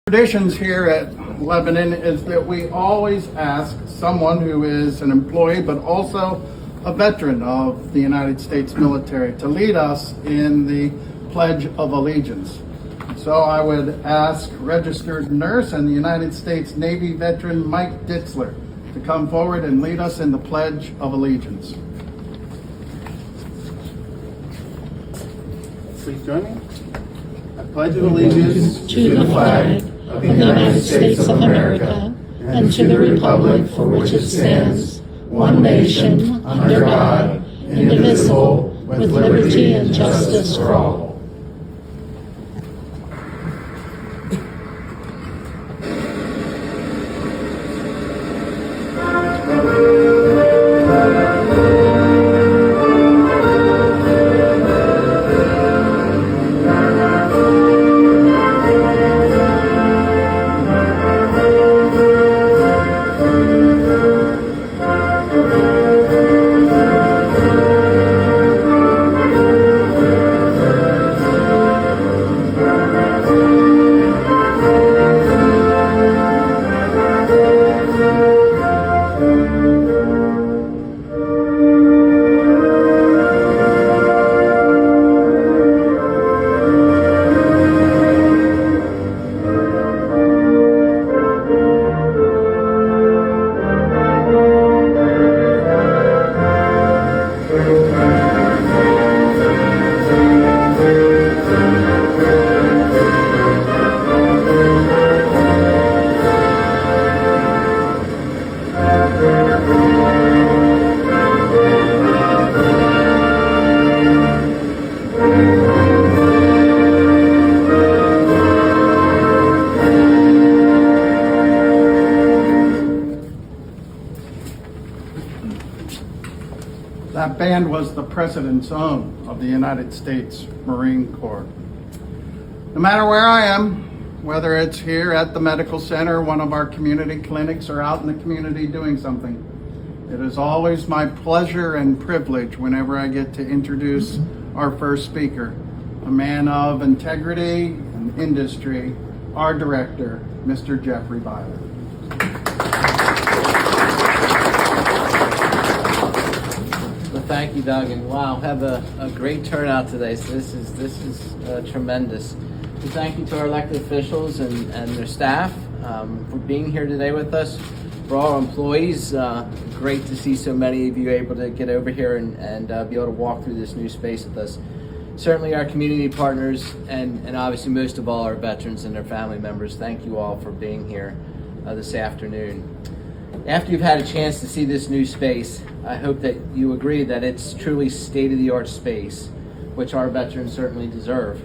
Traditions here at Lebanon is that we always ask someone who is an employee but also a veteran of the United States military to lead us in the Pledge of Allegiance. So I would ask registered nurse and the United States Navy veteran Mike Ditzler to come forward and lead us in the Pledge of Allegiance. Please join me. I pledge allegiance to the flag of the United States of America and to the republic for which it stands, one nation, under God, indivisible, with liberty and justice for all. That band was the President's own of the United States Marine Corps. No matter where I am, whether it's here at the medical center, one of our community clinics, or out in the community doing something, it is always my pleasure and privilege whenever I get to introduce our first speaker, a man of integrity and industry, our director, Mr. Jeffrey Byler. Thank you, Doug, and wow, have a great turnout today. So this is tremendous. So thank you to our elected officials and their staff for being here today with us. For all our employees, great to see so many of you able to get over here and be able to walk through this new space with us. Certainly our community partners and obviously most of all our veterans and their family members. Thank you all for being here this afternoon. After you've had a chance to see this new space, I hope that you agree that it's truly state-of-the-art space, which our veterans certainly deserve.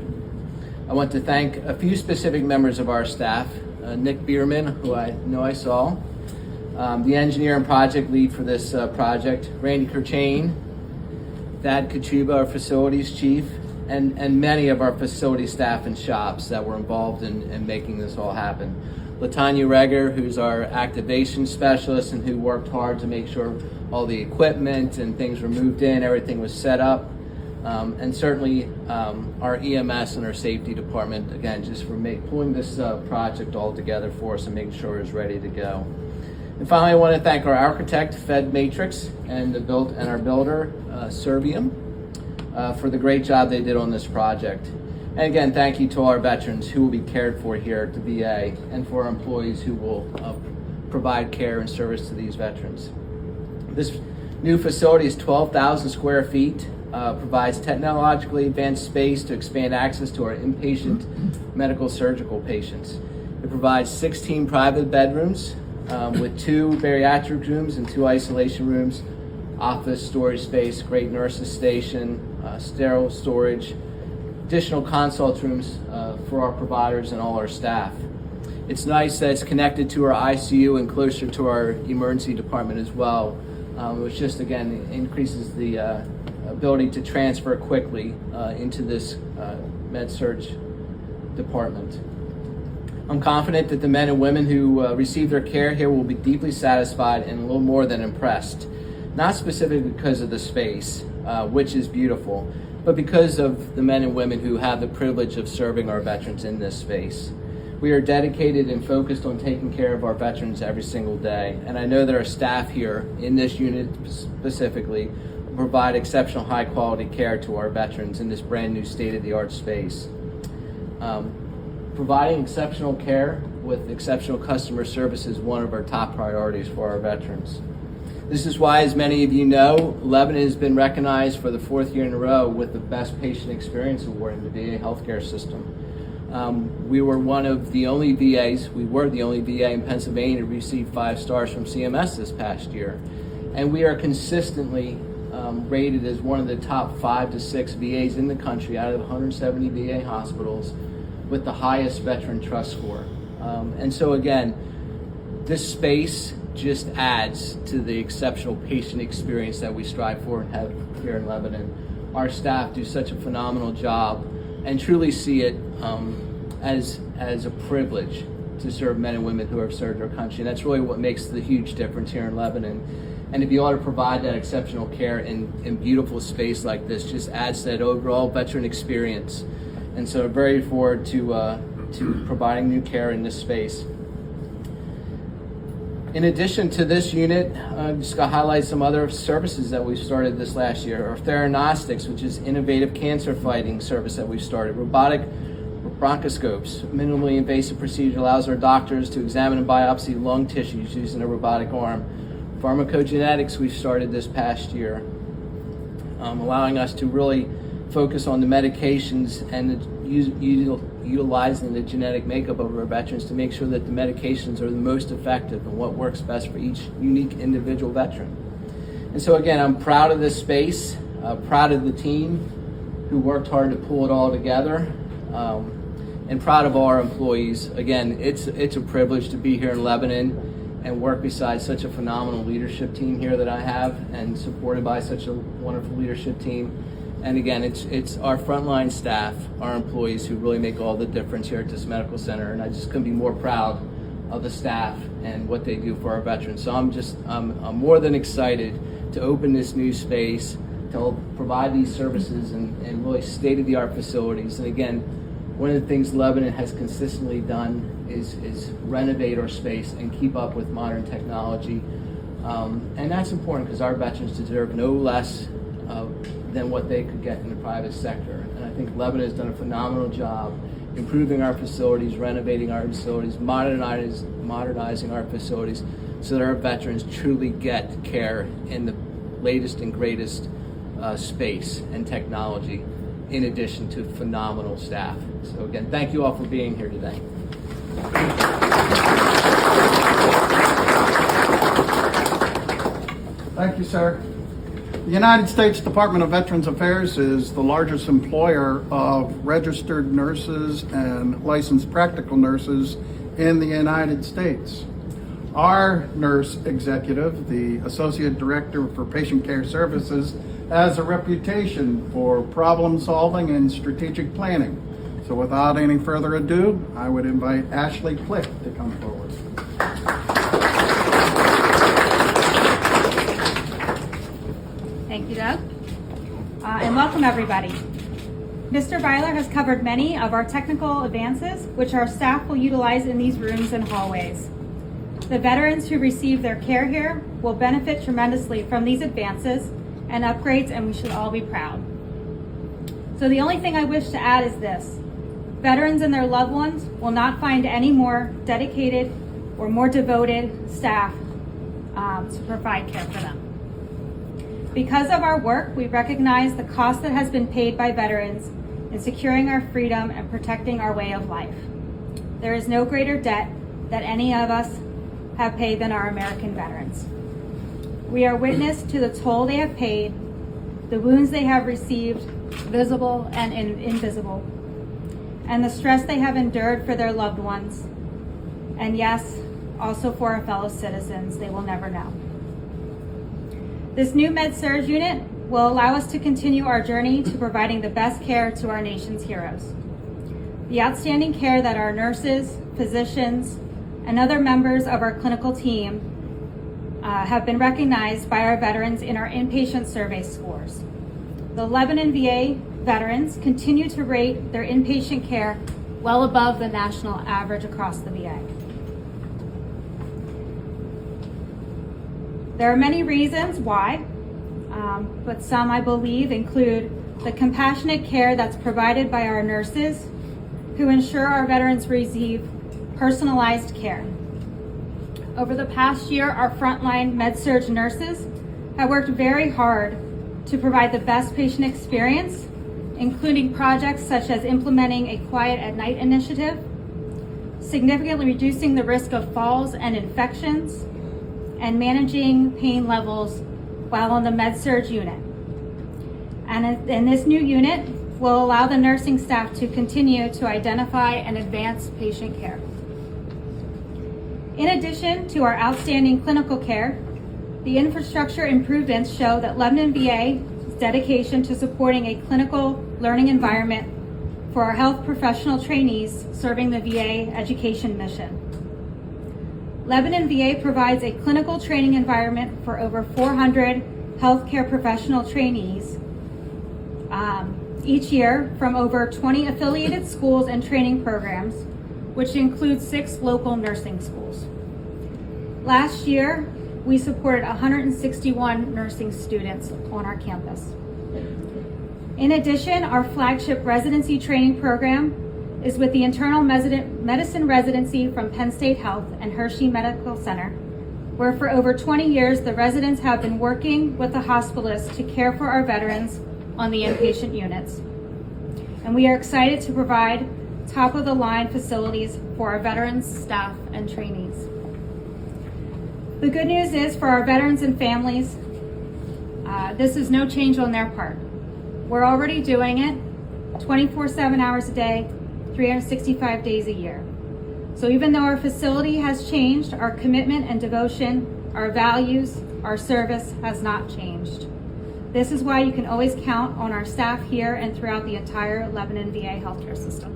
I want to thank a few specific members of our staff, Nick Bierman, who I know I saw, the engineer and project lead for this project, Randy Kerchain, Thad Kachuba, our facilities chief, and many of our facility staff and shops that were involved in making this all happen. Latanya Reger, who's our activation specialist and who worked hard to make sure all the equipment and things were moved in, everything was set up. And certainly our EMS and our safety department, again, just for pulling this project all together for us and making sure it's ready to go. And finally, I want to thank our architect, Fed Matrix, and our builder, Servium, for the great job they did on this project. And again, thank you to our veterans who will be cared for here at the VA and for our employees who will provide care and service to these veterans. This new facility is 12,000 square feet, provides technologically advanced space to expand access to our inpatient medical surgical patients. It provides 16 private bedrooms with 2 bariatric rooms and 2 isolation rooms, office storage space, great nurses station, sterile storage, additional consult rooms for our providers and all our staff. It's nice that it's connected to our ICU and closer to our emergency department as well, which just again increases the ability to transfer quickly into this med-surg department. I'm confident that the men and women who receive their care here will be deeply satisfied and a little more than impressed, not specifically because of the space, which is beautiful, but because of the men and women who have the privilege of serving our veterans in this space. We are dedicated and focused on taking care of our veterans every single day. And I know that our staff here in this unit specifically provide exceptional high quality care to our veterans in this brand new state-of-the-art space. Providing exceptional care with exceptional customer service is one of our top priorities for our veterans. This is why, as many of you know, Lebanon has been recognized for the 4th year in a row with the Best Patient Experience Award in the VA healthcare system. We were the only VA in Pennsylvania to receive 5 stars from CMS this past year. And we are consistently rated as one of the top 5 to 6 VAs in the country out of 170 VA hospitals with the highest veteran trust score. And so again, this space just adds to the exceptional patient experience that we strive for and have here in Lebanon. Our staff do such a phenomenal job and truly see it as a privilege to serve men and women who have served our country. And that's really what makes the huge difference here in Lebanon. And to be able to provide that exceptional care in beautiful space like this just adds to that overall veteran experience. And so I'm very forward to providing new care in this space. In addition to this unit, I'm just going to highlight some other services that we've started this last year. Our Theranostics, which is innovative cancer fighting service that we've started. Robotic bronchoscopes, minimally invasive procedure, allows our doctors to examine and biopsy lung tissues using a robotic arm. Pharmacogenetics we've started this past year, allowing us to really focus on the medications and utilizing the genetic makeup of our veterans to make sure that the medications are the most effective and what works best for each unique individual veteran. And so again, I'm proud of this space, proud of the team who worked hard to pull it all together, and proud of our employees. Again, it's a privilege to be here in Lebanon and work beside such a phenomenal leadership team here that I have and supported by such a wonderful leadership team. And again, it's our frontline staff, our employees who really make all the difference here at this medical center. And I just couldn't be more proud of the staff and what they do for our veterans. So I'm more than excited to open this new space, to provide these services and really state-of-the-art facilities. And again, one of the things Lebanon has consistently done is renovate our space and keep up with modern technology. And that's important because our veterans deserve no less than what they could get in the private sector. And I think Lebanon has done a phenomenal job improving our facilities, renovating our facilities, modernizing our facilities so that our veterans truly get care in the latest and greatest space and technology, in addition to phenomenal staff. So again, thank you all for being here today. Thank you, sir. The United States Department of Veterans Affairs is the largest employer of registered nurses and licensed practical nurses in the United States. Our nurse executive, the Associate Director for Patient Care Services, has a reputation for problem solving and strategic planning. So without any further ado, I would invite Ashley Click to come forward. Thank you, Doug. And welcome, everybody. Mr. Byler has covered many of our technical advances, which our staff will utilize in these rooms and hallways. The veterans who receive their care here will benefit tremendously from these advances and upgrades, and we should all be proud. So the only thing I wish to add is this. Veterans and their loved ones will not find any more dedicated or more devoted staff to provide care for them. Because of our work, we recognize the cost that has been paid by veterans in securing our freedom and protecting our way of life. There is no greater debt that any of us have paid than our American veterans. We are witness to the toll they have paid, the wounds they have received, visible and invisible, and the stress they have endured for their loved ones, and yes, also for our fellow citizens they will never know. This new Med-Surg unit will allow us to continue our journey to providing the best care to our nation's heroes. The outstanding care that our nurses, physicians, and other members of our clinical team have been recognized by our veterans in our inpatient survey scores. The Lebanon VA veterans continue to rate their inpatient care well above the national average across the VA. There are many reasons why, but some I believe include the compassionate care that's provided by our nurses who ensure our veterans receive personalized care. Over the past year, our frontline med-surg nurses have worked very hard to provide the best patient experience, including projects such as implementing a Quiet at Night initiative, significantly reducing the risk of falls and infections, and managing pain levels while on the med-surg unit. And this new unit will allow the nursing staff to continue to identify and advance patient care. In addition to our outstanding clinical care, the infrastructure improvements show that Lebanon VA's dedication to supporting a clinical learning environment for our health professional trainees serving the VA education mission. Lebanon VA provides a clinical training environment for over 400 healthcare professional trainees each year from over 20 affiliated schools and training programs, which includes 6 local nursing schools. Last year, we supported 161 nursing students on our campus. In addition, our flagship residency training program is with the internal medicine residency from Penn State Health and Hershey Medical Center, where for over 20 years, the residents have been working with the hospitalists to care for our veterans on the inpatient units. And we are excited to provide top-of-the-line facilities for our veterans, staff, and trainees. The good news is for our veterans and families, this is no change on their part. We're already doing it 24/7 hours a day, 365 days a year. So even though our facility has changed, our commitment and devotion, our values, our service has not changed. This is why you can always count on our staff here and throughout the entire Lebanon VA healthcare system.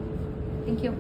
Thank you.